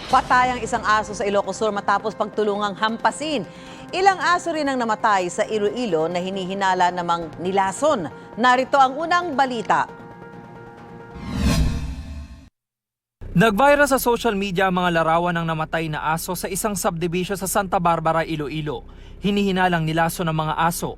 Patay ang isang aso sa Ilocos Sur matapos pagtulungang hampasin. Ilang aso rin ang namatay sa Iloilo na hinihinala namang nilason. Narito ang unang balita. Nag-viral sa social media ang mga larawan ng namatay na aso sa isang subdivision sa Santa Barbara, Iloilo. Hinihinalang nilason ng mga aso.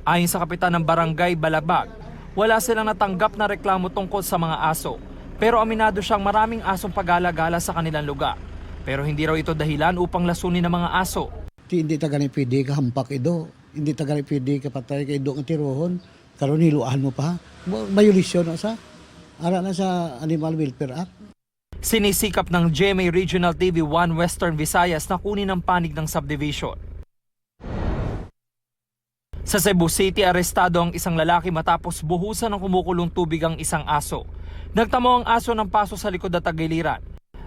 Ayon sa kapitan ng barangay Balabag, wala silang natanggap na reklamo tungkol sa mga aso. Pero aminado siyang maraming asong pag-alagala sa kanilang lugar. Pero hindi raw ito dahilan upang lasunin ng mga aso. Hindi tagani pwede ka hampak ido. Hindi tagani pwede ka patay ka ido ng tirohon. Karon hiluan mo pa. Violation na sa ara na sa Animal Welfare Act. Sinisikap ng GMA Regional TV 1 Western Visayas na kunin ang panig ng subdivision. Sa Cebu City, arestado ang isang lalaki matapos buhusan ng kumukulong tubig ang isang aso. Nagtamo ang aso ng paso sa likod at tagiliran.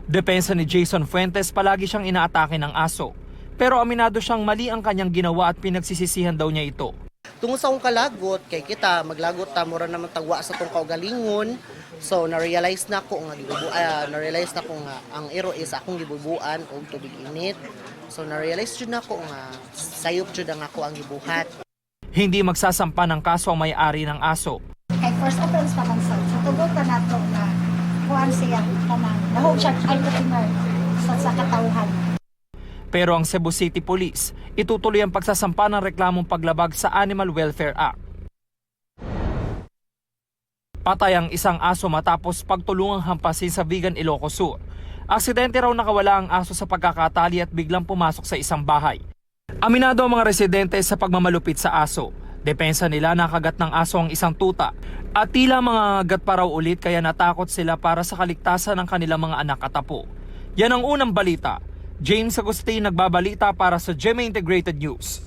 Depensa ni Jason Fuentes, palagi siyang inaatake ng aso. Pero aminado siyang mali ang kanyang ginawa at pinagsisisihan daw niya ito. Tungod sa akong kalagot, kay kita maglagot ta mura naman tagwa sa tong kaugalingon. So na-realize na ko nga ang ero is akong gibubuan og tubig init. So na-realize jud nako nga sayop jud ang ako ang gibuhat. Hindi magsasampa ng kaso ang may-ari ng aso. Kay first offense pa man sa tugot na nato na kuan siya kanang nahog siya entrepreneur sa katawhan. Pero ang Cebu City Police, itutuloy ang pagsasampa ng reklamong paglabag sa Animal Welfare Act. Patay ang isang aso matapos pagtulungang hampasin sa Vigan, Ilocos Sur. Aksidente raw nakawala ang aso sa pagkakatali at biglang pumasok sa isang bahay. Aminado ang mga residente sa pagmamalupit sa aso. Depensa nila nakagat ng aso ang isang tuta at tila mga agat pa raw ulit kaya natakot sila para sa kaligtasan ng kanilang mga anak at apo. Yan ang unang balita. James Agustin nagbabalita para sa GMA Integrated News.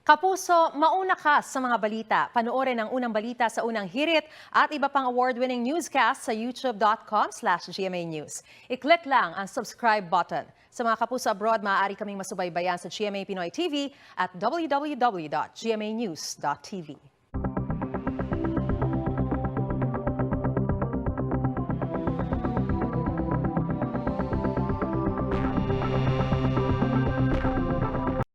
Kapuso, mauna ka sa mga balita. Panoorin ang unang balita sa unang hirit at iba pang award-winning newscast sa youtube.com/GMA News. I-click lang ang subscribe button. Sa mga kapuso abroad, maaari kaming masubaybayan sa GMA Pinoy TV at www.gmanews.tv.